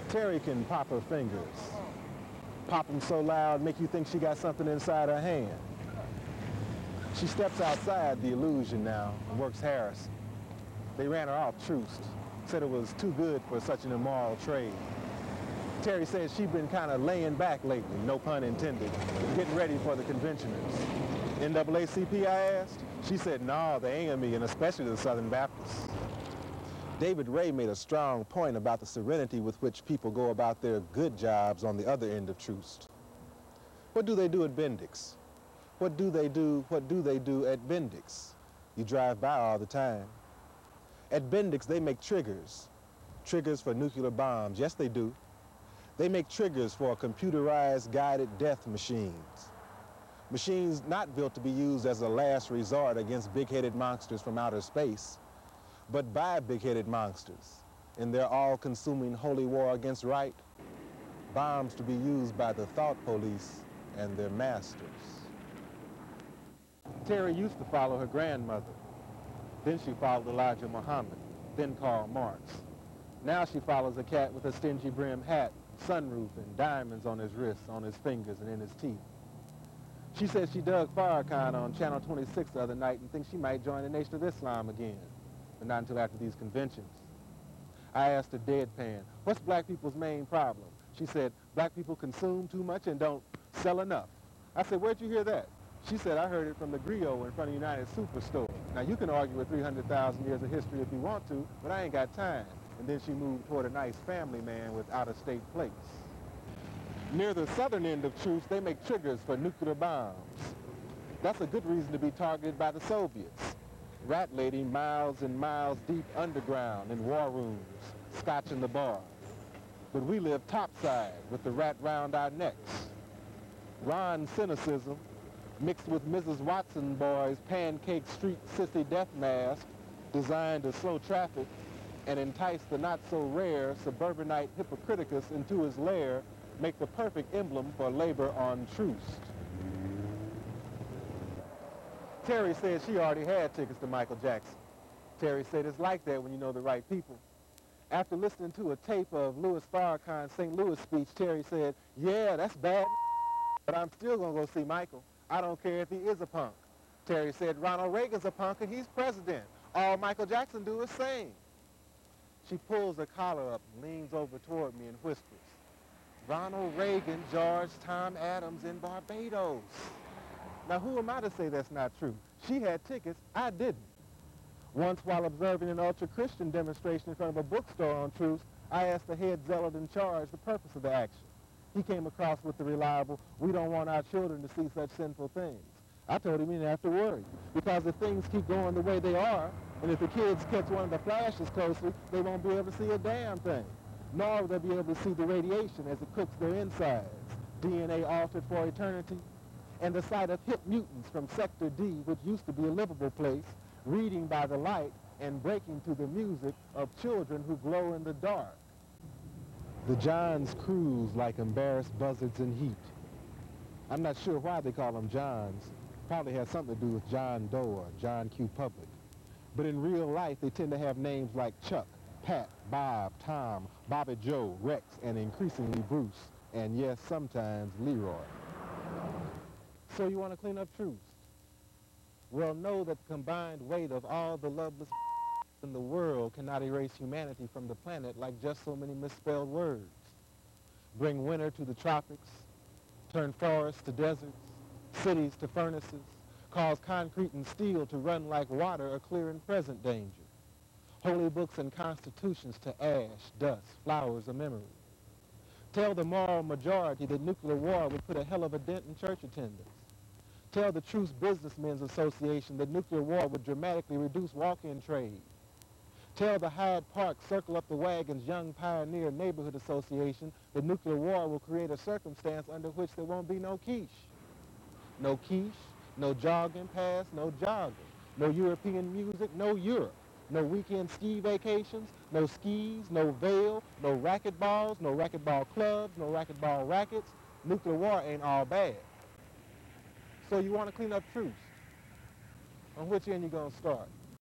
Terry can pop her fingers. Pop them so loud, make you think she got something inside her hand. She steps outside the illusion now and works Harris. They ran her off Troost, said it was too good for such an immoral trade. Terry says she's been kind of laying back lately, no pun intended, getting ready for the conventioners. NAACP, I asked? She said, no, the AME, and especially the Southern Baptists. David Ray made a strong point about the serenity with which people go about their good jobs on the other end of Troost. What do they do at Bendix? What do they do at Bendix? You drive by all the time. At Bendix, they make triggers. Triggers for nuclear bombs. Yes, they do. They make triggers for computerized guided death machines. Machines not built to be used as a last resort against big-headed monsters from outer space, but by big-headed monsters in their all-consuming holy war against right. Bombs to be used by the thought police and their masters. Terry used to follow her grandmother. Then she followed Elijah Muhammad, then Karl Marx. Now she follows a cat with a stingy brim hat, sunroof, and diamonds on his wrists, on his fingers, and in his teeth. She says she dug Farrakhan on Channel 26 the other night and thinks she might join the Nation of Islam again, but not until after these conventions. I asked her deadpan, what's black people's main problem? She said, black people consume too much and don't sell enough. I said, where'd you hear that? She said, I heard it from the griot in front of United Superstore. Now, you can argue with 300,000 years of history if you want to, but I ain't got time. And then she moved toward a nice family man with out-of-state plates. Near the southern end of Troost, they make triggers for nuclear bombs. That's a good reason to be targeted by the Soviets. Rat lady miles and miles deep underground in war rooms, scotch in the bar. But we live topside with the rat round our necks. Ron cynicism, mixed with Mrs. Watson boy's pancake street sissy death mask, designed to slow traffic and entice the not-so-rare suburbanite Hypocriticus into his lair, make the perfect emblem for labor on Troost. Terry said she already had tickets to Michael Jackson. Terry said it's like that when you know the right people. After listening to a tape of Louis Farrakhan's St. Louis speech, Terry said, yeah, that's bad, but I'm still going to go see Michael. I don't care if he is a punk. Terry said, Ronald Reagan's a punk and he's president. All Michael Jackson do is sing. She pulls her collar up and leans over toward me and whispers, Ronald Reagan, George Tom Adams in Barbados. Now, who am I to say that's not true? She had tickets, I didn't. Once, while observing an ultra-Christian demonstration in front of a bookstore on Troost, I asked the head zealot in charge the purpose of the action. He came across with the reliable, we don't want our children to see such sinful things. I told him he didn't have to worry, because if things keep going the way they are, and if the kids catch one of the flashes closely, they won't be able to see a damn thing. Nor will they be able to see the radiation as it cooks their insides, DNA altered for eternity, and the sight of hip mutants from Sector D, which used to be a livable place, reading by the light and breaking to the music of children who glow in the dark. The Johns cruise like embarrassed buzzards in heat. I'm not sure why they call them Johns. Probably has something to do with John Doe or John Q. Public. But in real life, they tend to have names like Chuck, Pat, Bob, Tom, Bobby Joe, Rex, and increasingly Bruce, and yes, sometimes Leroy. So you want to clean up Troost? Well, know that the combined weight of all the loveless in the world cannot erase humanity from the planet like just so many misspelled words. Bring winter to the tropics, turn forests to deserts, cities to furnaces, cause concrete and steel to run like water or clear in present danger. Holy books and constitutions to ash, dust, flowers of memory. Tell the moral majority that nuclear war would put a hell of a dent in church attendance. Tell the Troost Businessmen's Association that nuclear war would dramatically reduce walk-in trade. Tell the Hyde Park Circle Up the Wagons Young Pioneer Neighborhood Association that nuclear war will create a circumstance under which there won't be no quiche. No quiche, no jogging past, no jogging. No European music, no Europe. No weekend ski vacations, no skis, no veil, no racquetballs, no racquetball clubs, no racquetball rackets. Nuclear war ain't all bad. So you want to clean up Troost. On which end you going to start?